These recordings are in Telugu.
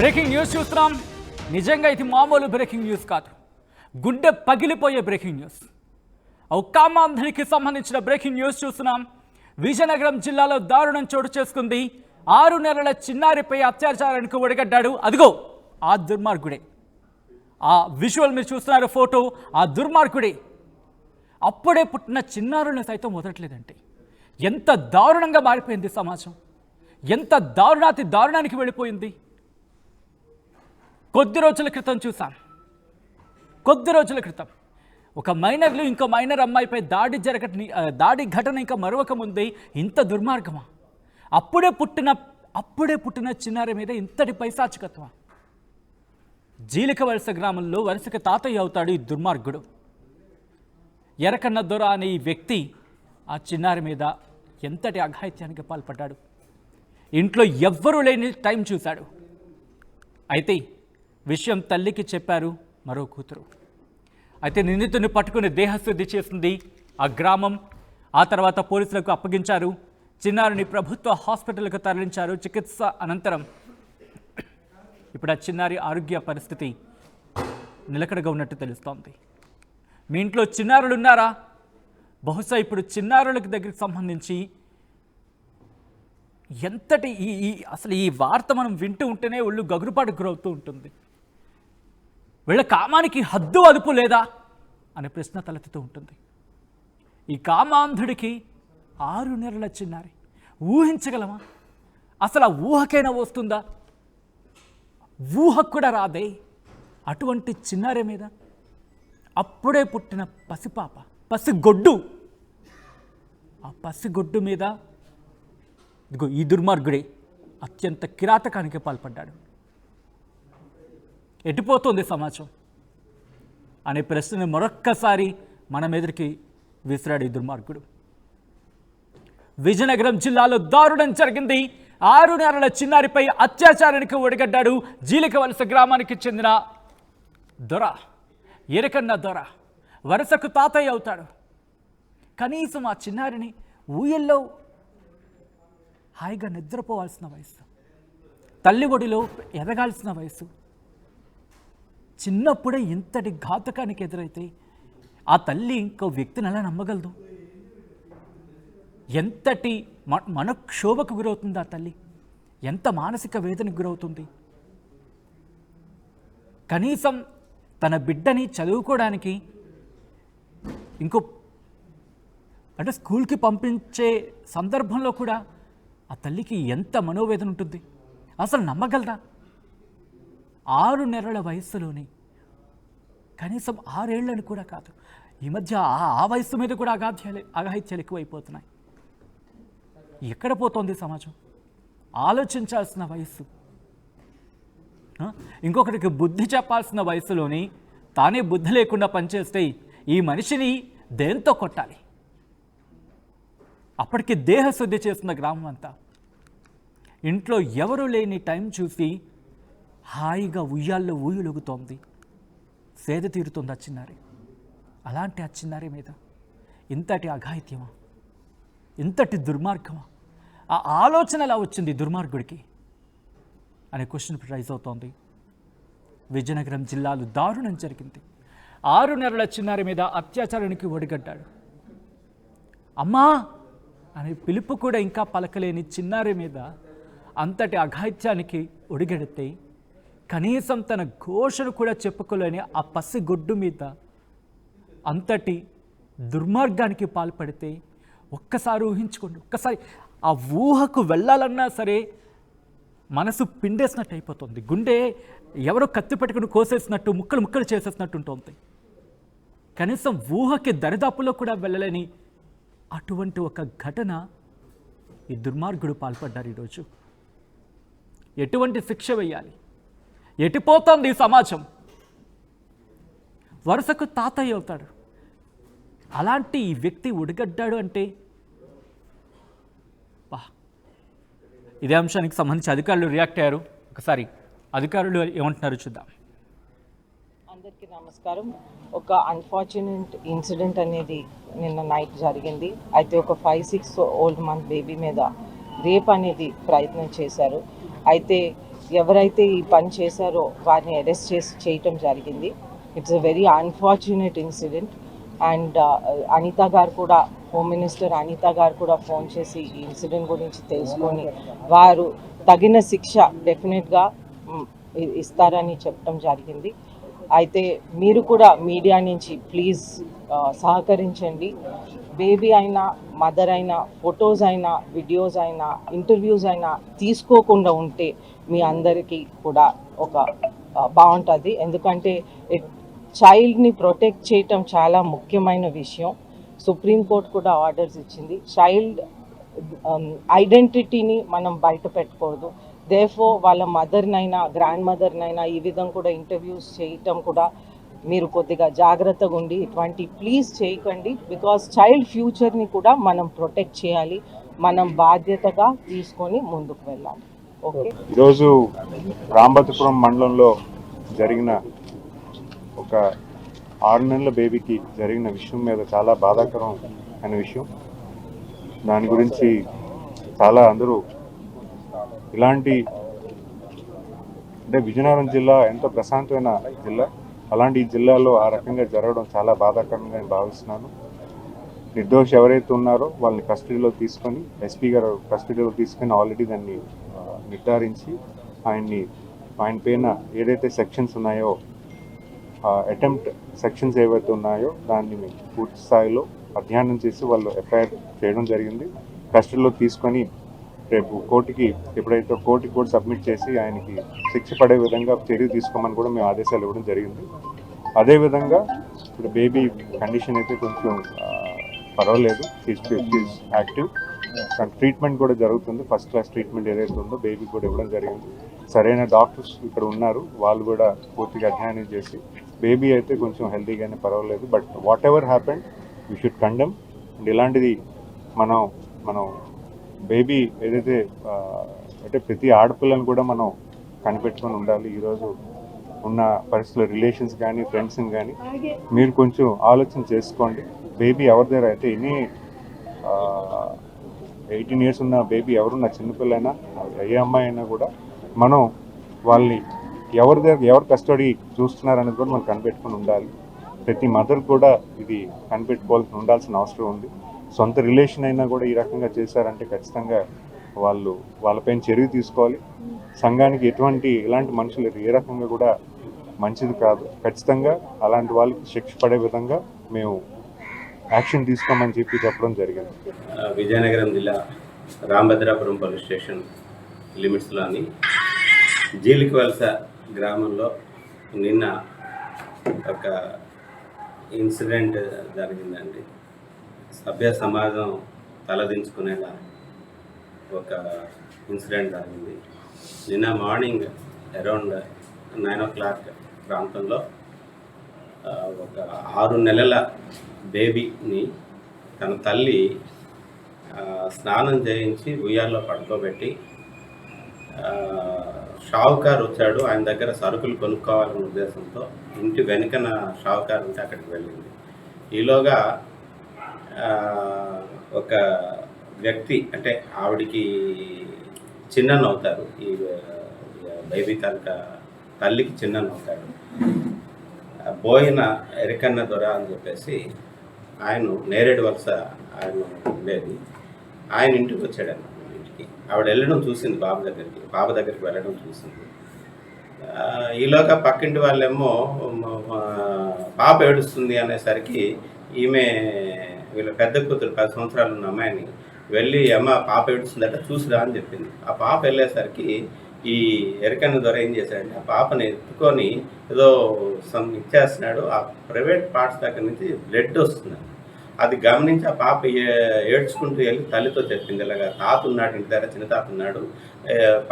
బ్రేకింగ్ న్యూస్ చూస్తున్నాం. నిజంగా ఇది మామూలు బ్రేకింగ్ న్యూస్ కాదు, గుండె పగిలిపోయే బ్రేకింగ్ న్యూస్. కామాంధుడికి సంబంధించిన బ్రేకింగ్ న్యూస్ చూస్తున్నాం. విజయనగరం జిల్లాలో దారుణం చోటు చేసుకుంది. 6 నెలల చిన్నారిపై అత్యాచారానికి ఒడిగడ్డాడు. అదిగో ఆ దుర్మార్గుడే. ఆ విజువల్ మీరు చూస్తున్నారు, ఫోటో. ఆ దుర్మార్గుడే. అప్పుడే పుట్టిన చిన్నారులను సైతం వదలట్లేదంటే ఎంత దారుణంగా మారిపోయింది సమాజం, ఎంత దారుణాతి దారుణానికి వెళ్ళిపోయింది. కొద్ది రోజుల క్రితం చూసాం. కొద్ది రోజుల క్రితం ఒక మైనర్లు ఇంకో మైనర్ అమ్మాయిపై దాడి ఘటన ఇంకా మరొక ముందే ఇంత దుర్మార్గమా? అప్పుడే పుట్టిన చిన్నారి మీద ఇంతటి పైశాచికత్వం. జీలికవలస గ్రామంలో వరుసకి తాతయ్య అవుతాడు ఈ దుర్మార్గుడు. ఎరకన్న దొర అనే ఈ వ్యక్తి ఆ చిన్నారి మీద ఎంతటి అఘాయిత్యానికి పాల్పడ్డాడు. ఇంట్లో ఎవ్వరూ లేని టైం చూశాడు. అయితే విషయం తల్లికి చెప్పారు మరో కూతురు. అయితే నిందితుని పట్టుకుని దేహశుద్ధి చేసింది ఆ గ్రామం. ఆ తర్వాత పోలీసులకు అప్పగించారు. చిన్నారిని ప్రభుత్వ హాస్పిటల్కు తరలించారు. చికిత్స అనంతరం ఇప్పుడు ఆ చిన్నారి ఆరోగ్య పరిస్థితి నిలకడగా ఉన్నట్టు తెలుస్తోంది. మీ ఇంట్లో చిన్నారులు ఉన్నారా? బహుశా ఇప్పుడు చిన్నారులకు దగ్గరికి సంబంధించి ఎంతటి అసలు ఈ వార్త మనం వింటూ ఉంటేనే ఒళ్ళు గగురుపాటుకు గురవుతూ ఉంటుంది. వీళ్ళ కామానికి హద్దు అదుపు లేదా అనే ప్రశ్న తలెత్తుతూ ఉంటుంది. ఈ కామాంధుడికి 6 నెలల చిన్నారి, ఊహించగలమా? అసలు ఆ ఊహకైనా వస్తుందా? ఊహకు కూడా రాదే. అటువంటి చిన్నారి మీద, అప్పుడే పుట్టిన పసిపాప, పసిగొడ్డు, ఆ పసిగొడ్డు మీద ఇదిగో ఈ దుర్మార్గుడే అత్యంత కిరాతకానికి పాల్పడ్డాడు. ఎటుపోతుంది సమాజం అనే ప్రశ్నను మరొక్కసారి మన మీదకి విసిరాడు ఈ దుర్మార్గుడు. విజయనగరం జిల్లాలో దారుణం జరిగింది. 6 నెలల చిన్నారిపై అత్యాచారానికి ఒడిగడ్డాడు జీలికవలస గ్రామానికి చెందిన దొర, ఎరకన్న దొర. వరుసకు తాతయ్య అవుతాడు. కనీసం ఆ చిన్నారిని ఊయల్లో హాయిగా నిద్రపోవాల్సిన వయసు, తల్లి ఒడిలో ఎదగాల్సిన వయసు. చిన్నప్పుడే ఇంతటి ఘాతకానికి ఎదురైతే ఆ తల్లి ఇంకో వ్యక్తిని ఎలా నమ్మగలదు? ఎంతటి మనక్షోభకు గురవుతుంది ఆ తల్లి, ఎంత మానసిక వేదనకు గురవుతుంది. కనీసం తన బిడ్డని చదువుకోవడానికి అంటే స్కూల్కి పంపించే సందర్భంలో కూడా ఆ తల్లికి ఎంత మనోవేదన ఉంటుంది. అసలు నమ్మగలరా? 6 నెలల వయస్సులోనే, కనీసం 6 ఏళ్ళని కూడా కాదు, ఈ మధ్య ఆ వయస్సు మీద కూడా అఘాయిత్యాలు ఎక్కువైపోతున్నాయి. ఎక్కడ పోతోంది సమాజం? ఆలోచించాల్సిన వయస్సు, ఇంకొకరికి బుద్ధి చెప్పాల్సిన వయసులోని తానే బుద్ధి లేకుండా పనిచేస్తే ఈ మనిషిని దేంతో కొట్టాలి? అప్పటికి దేహశుద్ధి చేస్తున్న గ్రామం అంతా. ఇంట్లో ఎవరు లేని టైం చూసి హాయిగా ఉయ్యాల్లో ఊయలుగుతోంది, సేద తీరుతోంది ఆ చిన్నారి. అలాంటి ఆ చిన్నారి మీద ఇంతటి అఘాయిత్యమా, ఇంతటి దుర్మార్గమా? ఆ ఆలోచన ఎలా వచ్చింది దుర్మార్గుడికి అనే క్వశ్చన్ రైజ్ అవుతోంది. విజయనగరం జిల్లాలో దారుణం జరిగింది. 6 నెలల చిన్నారి మీద అత్యాచారానికి ఒడిగడ్డాడు. అమ్మా అనే పిలుపు కూడా ఇంకా పలకలేని చిన్నారి మీద అంతటి అఘాయిత్యానికి ఒడిగడితే, కనీసం తన ఘోషను కూడా చెప్పుకోలేని ఆ పసిగొడ్డు మీద అంతటి దుర్మార్గానికి పాల్పడితే ఒక్కసారి ఊహించుకోండి. ఒక్కసారి ఆ ఊహకు వెళ్ళాలన్నా సరే మనసు పిండేసినట్టు అయిపోతుంది. గుండె ఎవరో కత్తి పెట్టుకుని కోసేసినట్టు, ముక్కలు ముక్కలు చేసేసినట్టు ఉంటుంది. కనీసం ఊహకి దరిదాపులో కూడా వెళ్ళలేని అటువంటి ఒక ఘటన ఈ దుర్మార్గుడు పాల్పడ్డారు. ఈరోజు ఎటువంటి శిక్ష వేయాలి? ఎటుపోతోంది ఈ సమాజం? వరుసకు తాతయ్య అవుతాడు. అలాంటి ఈ వ్యక్తి ఒడిగడ్డాడు అంటే ఇదే అంశానికి సంబంధించి అధికారులు రియాక్ట్ అయ్యారు. ఒకసారి అధికారులు ఏమంటున్నారు చూద్దాం. అందరికీ నమస్కారం. ఒక అన్ఫార్చునేట్ ఇన్సిడెంట్ అనేది నిన్న నైట్ జరిగింది. అయితే ఒక 5-6 ఓల్డ్ మంత్ బేబీ మీద రేప్ అనేది ప్రయత్నం చేశారు. అయితే ఎవరైతే ఈ పని చేశారో వారిని అరెస్ట్ చేయటం జరిగింది. It's a very unfortunate incident. And Anitha గారు కూడా, హోమ్ మినిస్టర్ అనిత గారు కూడా ఫోన్ చేసి ఈ ఇన్సిడెంట్ గురించి తెలుసుకొని వారు తగిన శిక్ష డెఫినెట్గా ఇస్తారని చెప్పడం జరిగింది. అయితే మీరు కూడా మీడియా నుంచి ప్లీజ్ సహకరించండి. బేబీ అయినా, మదర్ అయినా, ఫొటోస్ అయినా, వీడియోస్ అయినా, ఇంటర్వ్యూస్ అయినా తీసుకోకుండా ఉంటే మీ అందరికీ కూడా ఒక బాగుంటుంది. ఎందుకంటే చైల్డ్ని ప్రొటెక్ట్ చేయటం చాలా ముఖ్యమైన విషయం. సుప్రీంకోర్టు కూడా ఆర్డర్స్ ఇచ్చింది. చైల్డ్ ఐడెంటిటీని మనం బయట పెట్టకూడదు. దేర్ఫోర్ వాళ్ళ మదర్నైనా, గ్రాండ్ మదర్నైనా ఈ విధంగా కూడా ఇంటర్వ్యూస్ చేయటం కూడా మీరు కొద్దిగా జాగ్రత్తగా ఉండి ఇటువంటి ప్లీజ్ చేయకండి. బికాస్ చైల్డ్ ఫ్యూచర్ని కూడా మనం ప్రొటెక్ట్ చేయాలి. మనం బాధ్యతగా తీసుకొని ముందుకు వెళ్ళాలి. ఓకే. ఈరోజు రాంబతపురం మండలంలో జరిగిన ఒక 6 నెలల బేబీకి జరిగిన విషయం మీద చాలా బాధాకరం అనే విషయం. దాని గురించి చాలా అందరూ ఇలాంటి అంటే విజయనగరం జిల్లా ఎంతో ప్రశాంతమైన జిల్లా, అలాంటి ఈ జిల్లాలో ఆ రకంగా జరగడం చాలా బాధాకరంగా నేను భావిస్తున్నాను. నిర్దోషి ఎవరైతే ఉన్నారో వాళ్ళని కస్టడీలో తీసుకొని, ఎస్పీ గారు కస్టడీలో తీసుకొని ఆల్రెడీ దాన్ని నిర్ధారించి ఆయన పైన ఏదైతే సెక్షన్స్ ఉన్నాయో, అటెంప్ట్ సెక్షన్స్ ఏవైతే ఉన్నాయో దాన్ని పూర్తి స్థాయిలో అధ్యయనం చేసి వాళ్ళు ఎఫ్ఐఆర్ చేయడం జరిగింది. కస్టడీలో తీసుకొని రేపు కోర్టుకి ఎప్పుడైతే కోర్టుకి కూడా సబ్మిట్ చేసి ఆయనకి శిక్ష పడే విధంగా చర్య తీసుకోమని కూడా మేము ఆదేశాలు ఇవ్వడం జరిగింది. అదేవిధంగా ఇప్పుడు బేబీ కండిషన్ అయితే కొంచెం పర్వాలేదు, యాక్టివ్, ట్రీట్మెంట్ కూడా జరుగుతుంది. ఫస్ట్ క్లాస్ ట్రీట్మెంట్ ఏదైతే ఉందో బేబీ కూడా ఇవ్వడం జరిగింది. సరైన డాక్టర్స్ ఇక్కడ ఉన్నారు, వాళ్ళు కూడా పూర్తిగా అధ్యయనం చేసి బేబీ అయితే కొంచెం హెల్తీగానే పర్వాలేదు. But what ever happen we should condemn. And ఇలాంటిది మనం బేబీ ఏదైతే అంటే ప్రతి ఆడపిల్లని కూడా మనం కనిపెట్టుకొని ఉండాలి. ఈరోజు ఉన్న పరిస్థితుల్లో రిలేషన్స్ కానీ ఫ్రెండ్స్ని కానీ మీరు కొంచెం ఆలోచన చేసుకోండి. బేబీ ఎవరి దగ్గర అయితే 18 years ఉన్న బేబీ ఎవరున్నా, చిన్నపిల్లైనా ఏ అమ్మాయి అయినా కూడా మనం వాళ్ళని ఎవరు కస్టడీ చూస్తున్నారనేది కూడా మనం కనిపెట్టుకుని ఉండాలి. ప్రతి మదర్ కూడా ఇది ఉండాల్సిన అవసరం ఉంది. సొంత రిలేషన్ అయినా కూడా ఈ రకంగా చేశారంటే ఖచ్చితంగా వాళ్ళపైన చర్య తీసుకోవాలి. సంఘానికి ఇలాంటి మనుషులు ఏ రకంగా కూడా మంచిది కాదు. ఖచ్చితంగా అలాంటి వాళ్ళకి శిక్ష పడే విధంగా మేము యాక్షన్ తీసుకోమని చెప్పడం జరిగింది. విజయనగరం జిల్లా రాంభద్రాపురం పోలీస్ స్టేషన్ లిమిట్స్లోని జీలికవలస గ్రామంలో నిన్న ఒక ఇన్సిడెంట్ జరిగిందండి. సభ్య సమాజం తలదించుకునేలా ఒక ఇన్సిడెంట్ జరిగింది. నిన్న మార్నింగ్ అరౌండ్ 9 o'clock ప్రాంతంలో ఒక 6 నెలల బేబీని తన తల్లి స్నానం చేయించి ఉయ్యాల్లో పడుకోబెట్టి షావుకారు వచ్చాడు, ఆయన దగ్గర సరుకులు కొనుక్కోవాలనే ఉద్దేశంతో ఇంటి వెనుకన షావుకారు ఉంటే అక్కడికి వెళ్ళింది. ఈలోగా ఒక వ్యక్తి, అంటే ఆవిడికి చిన్ననవుతారు, ఈ బేబీ తల్లికి చిన్ననవుతాడు, బోయిన ఎరికన్న దొర అని చెప్పేసి ఆయన నేరేడు వలస ఆయన ఉండేది. ఆయన ఇంటికి వచ్చాడన్న ఇంటికి. ఆవిడ వెళ్ళడం చూసింది, బాబు దగ్గరికి వెళ్ళడం చూసింది. ఈలోగా పక్కింటి వాళ్ళేమో పాప ఏడుస్తుంది అనేసరికి ఈమె వీళ్ళ పెద్ద కూతురు 10 సంవత్సరాలు ఉన్న అమ్మాయిని వెళ్ళి అమ్మ పాప ఏడుస్తుందట చూసిరా అని చెప్పింది. ఆ పాప వెళ్ళేసరికి ఈ ఎరికన్న ద్వారా ఏం చేశాడంటే ఆ పాపని ఎత్తుకొని ఏదో ఇచ్చేస్తున్నాడు. ఆ ప్రైవేట్ పార్ట్స్ దగ్గర నుంచి బ్లడ్ వస్తుంది. అది గమనించి ఆ పాప ఏడ్చుకుంటూ వెళ్ళి తల్లితో చెప్పింది, ఇలాగా తాత ఉన్నాడు ఇంటి దగ్గర, చిన్న తాత ఉన్నాడు,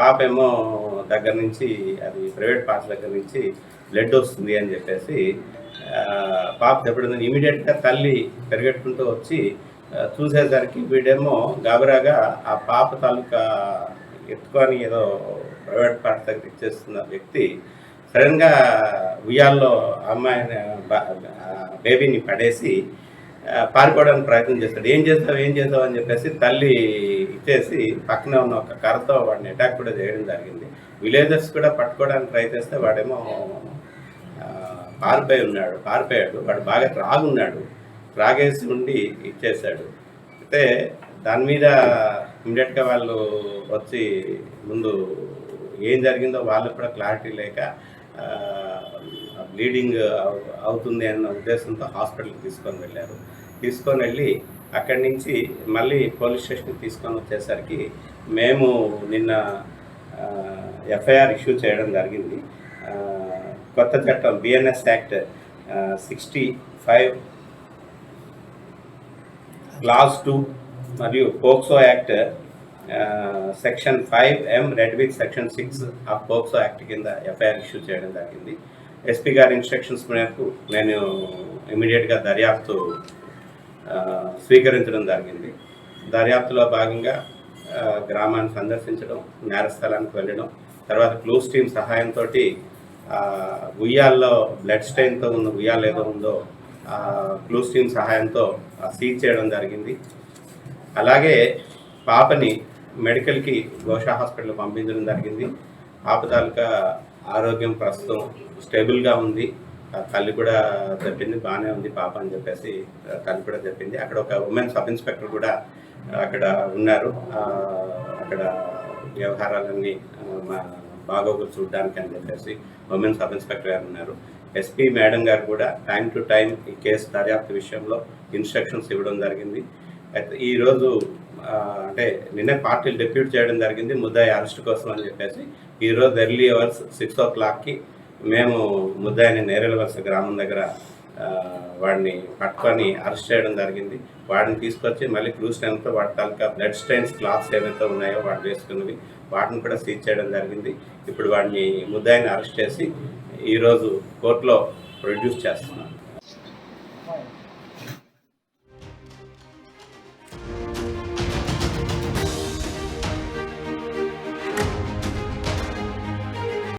పాప ఏమో దగ్గర నుంచి అది ప్రైవేట్ పార్ట్స్ దగ్గర నుంచి బ్లడ్ వస్తుంది అని చెప్పేసి పాప చెప్పడం. ఇమీడియట్గా తల్లి పెరిగెట్టుకుంటూ వచ్చి చూసేసరికి వీడేమో గాబరాగా ఆ పాప తాలూకా ఎత్తుకొని ఏదో ప్రైవేట్ పార్ట్స్ దగ్గర ఇచ్చేస్తున్న వ్యక్తి సడన్గా ఉయ్యాల్లో అమ్మాయిని బేబీని పడేసి పారిపోవడానికి ప్రయత్నం చేస్తాడు. ఏం చేస్తావు అని చెప్పేసి తల్లి ఇచ్చేసి పక్కనే ఉన్న ఒక కర్రతో వాడిని అటాక్ కూడా చేయడం జరిగింది. విలేజర్స్ కూడా పట్టుకోవడానికి ప్రయత్నిస్తే వాడేమో పారిపోయాడు. వాడు బాగా త్రాగేసి ఉండి ఇచ్చేసాడు. అయితే దాని మీద ఇమ్మీడియట్గా వాళ్ళు వచ్చి ముందు ఏం జరిగిందో వాళ్ళకు కూడా క్లారిటీ లేక బ్లీడింగ్ అవుతుంది అన్న ఉద్దేశంతో హాస్పిటల్కి తీసుకొని వెళ్ళి అక్కడి నుంచి మళ్ళీ పోలీస్ స్టేషన్కి తీసుకొని వచ్చేసరికి మేము నిన్న ఎఫ్ఐఆర్ ఇష్యూ చేయడం జరిగింది. కొత్త చట్టం బిఎన్ఎస్ యాక్ట్ 65 క్లాస్ 2 మరియు POCSO act section 5M red with section 6 of POCSO act కింద ఎఫ్ఐఆర్ ఇష్యూ చేయడం జరిగింది. ఎస్పీ గారి ఇన్స్ట్రక్షన్స్ మేరకు నేను ఇమీడియట్గా దర్యాప్తు స్వీకరించడం జరిగింది. దర్యాప్తులో భాగంగా గ్రామాన్ని సందర్శించడం, నేరస్థలానికి వెళ్ళడం, తర్వాత క్లూస్ టీమ్ సహాయంతో ఉయ్యాల్లో బ్లడ్ స్టెయిన్తో ఉన్న ఉయ్యాలు ఏదో ఉందో క్లూస్ టీమ్ సహాయంతో సీజ్ చేయడం జరిగింది. అలాగే పాపని మెడికల్కి గోషా హాస్పిటల్ పంపించడం జరిగింది. పాప తాలూకా ఆరోగ్యం ప్రస్తుతం స్టేబుల్గా ఉంది. తల్లి కూడా చెప్పింది బాగానే ఉంది పాప అని చెప్పేసి తల్లి కూడా చెప్పింది. అక్కడ ఒక ఉమెన్ సబ్ ఇన్స్పెక్టర్ కూడా అక్కడ ఉన్నారు. అక్కడ వ్యవహారాలన్నీ బాగోగులు చూడడానికి అని చెప్పేసి ఉమెన్ సబ్ ఇన్స్పెక్టర్ గారు ఉన్నారు. ఎస్పీ మేడం గారు కూడా టైం టు టైం ఈ కేసు దర్యాప్తు విషయంలో ఇన్స్ట్రక్షన్స్ ఇవ్వడం జరిగింది. అయితే ఈరోజు అంటే నిన్నే పార్టీలు డెప్యూట్ చేయడం జరిగింది ముద్దాయి అరెస్ట్ కోసం అని చెప్పేసి. ఈరోజు ఎర్లీ అవర్స్ 6 o'clockకి మేము ముద్దాయిని నేరేలవలస గ్రామం దగ్గర వాడిని పట్టుకొని అరెస్ట్ చేయడం జరిగింది. వాడిని తీసుకొచ్చి మళ్ళీ క్లూస్ టైంతో వాటి తాలూకా బ్లడ్ స్టెయిన్స్ క్లాత్స్ ఏవైతే ఉన్నాయో వాడు వేసుకున్నవి వాటిని కూడా సీజ్ చేయడం జరిగింది. ఇప్పుడు వాడిని ముద్దాయిని అరెస్ట్ చేసి ఈరోజు కోర్టులో ప్రొడ్యూస్ చేస్తున్నాం.